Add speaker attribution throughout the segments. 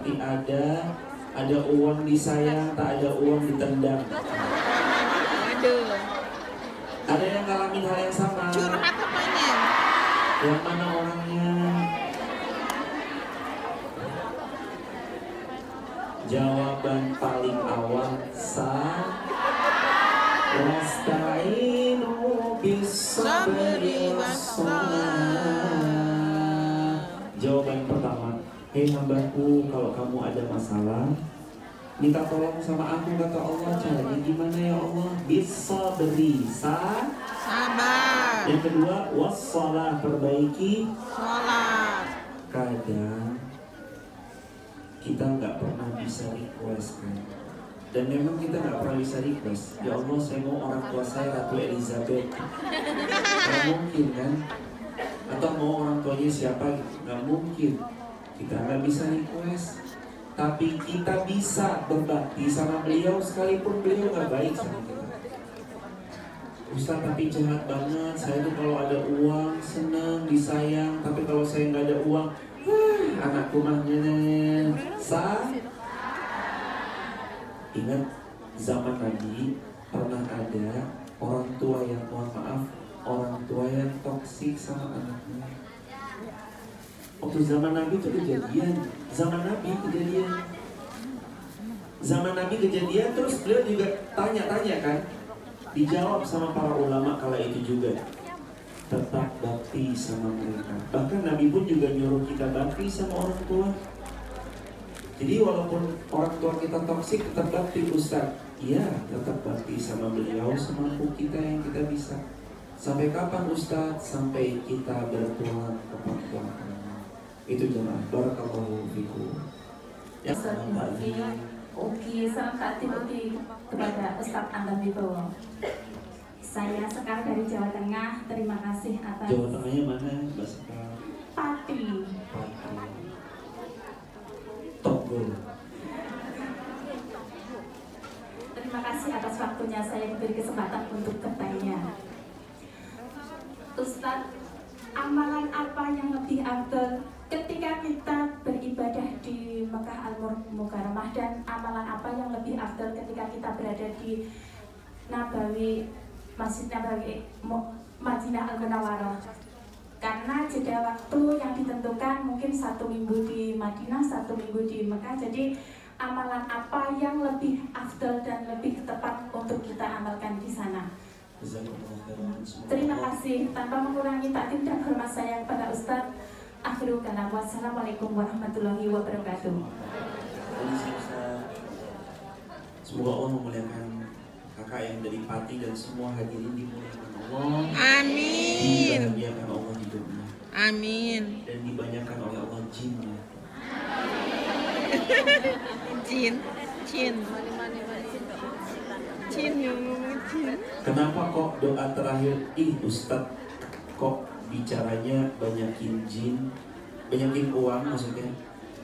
Speaker 1: seperti ada uang disayang, tak ada uang ditendang.
Speaker 2: Aduh.
Speaker 1: Ada yang ngalamin hal yang sama?
Speaker 2: Curhat apanya?
Speaker 1: Yang mana orangnya? Jawaban paling awal wasta'inu bis-sabri was-shalah. Jawaban pertama, hei hambaku, kalau kamu ada masalah, minta tolong sama aku, kata Allah. Caranya gimana ya Allah? Bis-sabri, sabar. Yang kedua, was-shalah, perbaiki
Speaker 2: Sholat.
Speaker 1: kadang kita nggak pernah bisa request kan, dan memang kita nggak pernah bisa request, ya Allah saya mau orang tua saya Ratu Elizabeth, nggak mungkin kan, atau mau orang tuanya siapa gitu, nggak mungkin, kita nggak bisa request, tapi kita bisa berbakti sama beliau sekalipun beliau nggak baik sama kita. Ustaz tapi jahat banget, saya tuh kalau ada uang senang disayang, tapi kalau saya nggak ada uang, anakku mahnya Ingat zaman Nabi pernah ada orang tua yang, mohon maaf, orang tua yang toksik sama anaknya. Waktu zaman Nabi itu kejadian, zaman Nabi kejadian, terus beliau juga tanya-tanya kan, dijawab sama para ulama kala itu juga, tetap bakti sama mereka. Bahkan Nabi pun juga nyuruh kita bakti sama orang tua. Jadi walaupun orang tua kita toksik, tetap bakti Ustaz. Iya, tetap bakti sama beliau semampu kita yang kita bisa. Sampai kapan Ustaz? Sampai kita berpulang ke pangkuan. Itu jemaah. Barakallahu fikum. Ya,
Speaker 3: Oke, salam hati kepada Ustaz Anton Wibowo. Saya Sekar dari Jawa Tengah. Terima kasih atas.
Speaker 1: Jawa Tengahnya mana, Mbak Sekar?
Speaker 3: Pati.
Speaker 1: Togo.
Speaker 3: Terima kasih atas waktunya saya diberi kesempatan untuk bertanya. Ustaz, amalan apa yang lebih afdal ketika kita beribadah di Mekah Al-Mukarramah, dan amalan apa yang lebih afdal ketika kita berada di Nabawi, Masjid Nabawi, Madinah Al-Munawwarah? Karena jeda waktu yang ditentukan mungkin 1 minggu di Madinah, 1 minggu di Mekah. Jadi amalan apa yang lebih afdal dan lebih tepat untuk kita amalkan di sana? Terima kasih. Tanpa mengurangi takdim dan hormat saya kepada Ustadz, akhirul kalam. Wassalamualaikum warahmatullahi wabarakatuh.
Speaker 1: Semoga Allah memuliakan kakak yang dari Pati dan semua hadirin dimuliakan Allah.
Speaker 2: Amin.
Speaker 1: Dibahagiakan Allah hidupnya.
Speaker 2: Amin.
Speaker 1: Dan dibanyakan oleh Allah jinnya.
Speaker 2: Jin.
Speaker 1: Kenapa kok doa terakhir Ustadz kok bicaranya banyakin jin, banyakin uang maksudnya?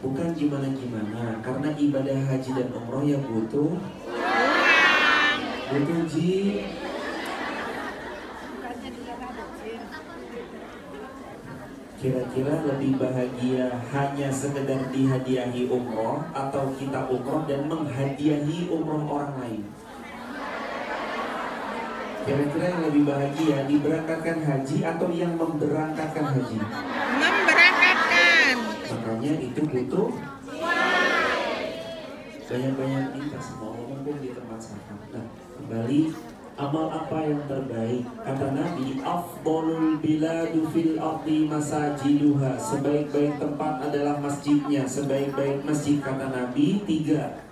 Speaker 1: Bukan gimana-gimana, karena ibadah haji dan umroh ya butuh jin. Kira-kira lebih bahagia hanya sekedar dihadiahi umroh atau kita umroh dan menghadiahi umroh orang lain? Kira-kira yang lebih bahagia diberangkatkan haji atau yang memberangkatkan haji?
Speaker 2: Memberangkatkan.
Speaker 1: Makanya itu butuh banyak-banyak minta sama Allah mumpung di tempat safa. Nah, kembali, amal apa yang terbaik? Kata Nabi, afdolul biladu fil ardi masajiduha. Sebaik-baik tempat adalah masjidnya. Sebaik-baik masjid, kata Nabi, 3.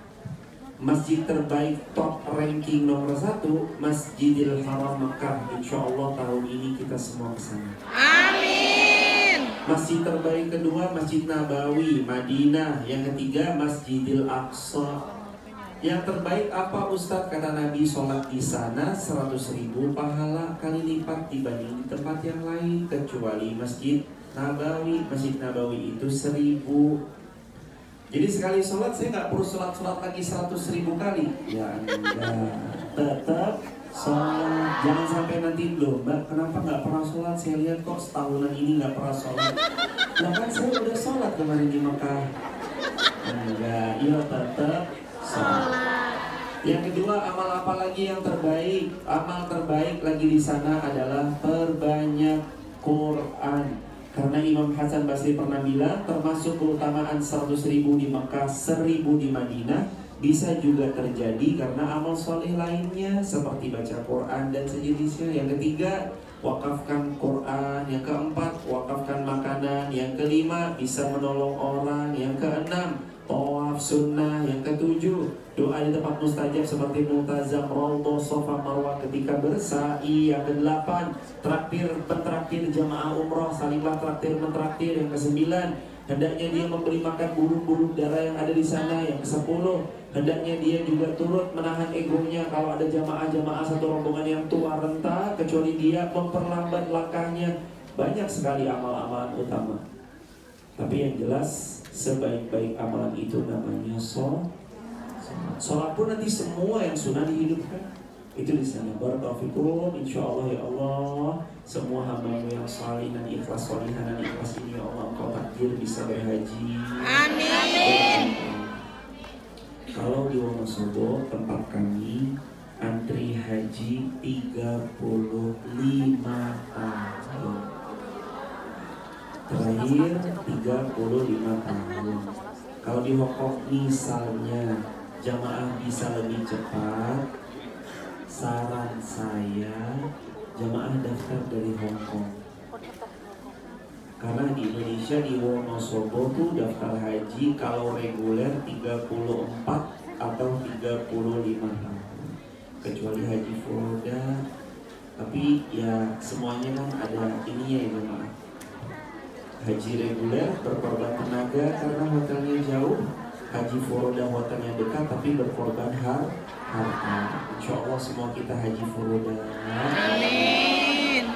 Speaker 1: Masjid terbaik top ranking nomor 1 Masjidil Haram Mekah. Insya Allah tahun ini kita semua kesana.
Speaker 2: Amin.
Speaker 1: Masjid terbaik kedua Masjid Nabawi Madinah. Yang ketiga Masjidil Aqsa. Yang terbaik apa Ustadz? Kata Nabi, sholat di sana 100.000 pahala kali lipat dibanding di tempat yang lain, kecuali Masjid Nabawi. Masjid Nabawi itu 1.000. Jadi sekali sholat saya nggak perlu sholat lagi 100.000 kali. Ya enggak, tetap sholat. Jangan sampai nanti loh Mbak, kenapa nggak pernah sholat? Saya lihat kok setahunan ini nggak pernah sholat. Nah kan saya udah sholat kemarin di Mekah. enggak, yuk tetap sholat. Yang kedua, amal apa lagi yang terbaik? Amal terbaik lagi di sana adalah perbanyak Quran. Karena Imam Hasan Basri pernah bilang, termasuk keutamaan 100.000 di Mekah, 1.000 di Madinah, bisa juga terjadi karena amal soleh lainnya seperti baca Quran dan sejenisnya. Yang ketiga, wakafkan Quran. Yang keempat, wakafkan makanan. Yang kelima, bisa menolong orang. Yang keenam, tawaf sunnah. Yang ketujuh, doa di tempat mustajab seperti multazam, raudhah, safa, marwah ketika bersa'i. Yang kedelapan, pentraktir jamaah umroh, salinglah traktir mentraktir. Yang kesembilan, hendaknya dia memberi makan burung-burung dara yang ada di sana. Yang kesepuluh, hendaknya dia juga turut menahan egonya kalau ada jamaah-jamaah satu rombongan yang tua renta, kecuali dia memperlambat langkahnya. Banyak sekali amal-amalan utama. Tapi yang jelas, sebaik-baik amalan itu namanya sholat. Sholat pun nanti semua yang sunnah dihidupkan. Itu di sana. Barakallahu insya Allah ya Allah, semua hamba yang salih dan ikhlas, solihah dan ikhlas ini ya Allah, Engkau takdir bisa berhaji.
Speaker 2: Amin.
Speaker 1: Kalau di Wonosobo tempat kami antri haji 35 tahun. Terakhir 35 tahun. Kalau di Hongkong misalnya jamaah bisa lebih cepat, saran saya jamaah daftar dari Hongkong. Karena di Indonesia di Wonosobo tuh daftar haji kalau reguler 34 atau 35 tahun. Kecuali haji furoda. Tapi ya semuanya kan ada ininya ya jemaah. Haji reguler berkorban tenaga karena hotelnya jauh. Haji furoda hotelnya dekat tapi berkorban harta. Insya Allah semua kita haji furoda.
Speaker 2: Amin.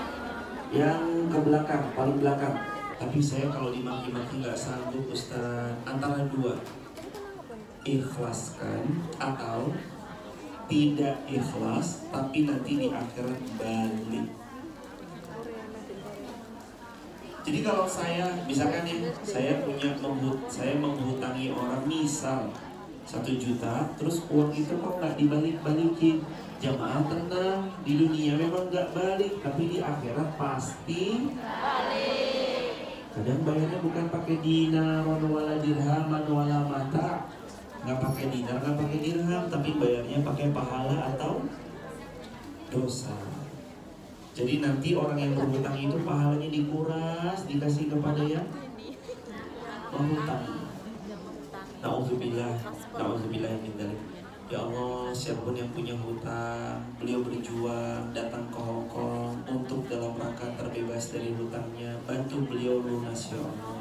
Speaker 1: Yang ke belakang, paling belakang. Tapi saya kalau dimaki-maki nggak sanggup Ustaz. Antara dua, ikhlaskan atau tidak ikhlas, tapi nanti di akhirat balik. Jadi kalau saya, misalkan ya, saya menghutangi orang misal 1 juta, terus uang itu kok nggak dibalik-balikin. Jamaah tenang, di dunia memang nggak balik, tapi di akhirat pasti balik. Kadang bayarnya bukan pakai dinar, wala dirham, wala mata, nggak pakai dinar, nggak pakai dirham, tapi bayarnya pakai pahala atau dosa. Jadi nanti orang yang berhutang itu pahalanya dikuras, dikasih kepada yang menghutang. Nauzubillah min dzalik. Ya Allah, siapapun yang punya hutang, beliau berjuang datang ke Hongkong untuk dalam rangka terbebas dari hutangnya, bantu beliau lunas ya Allah.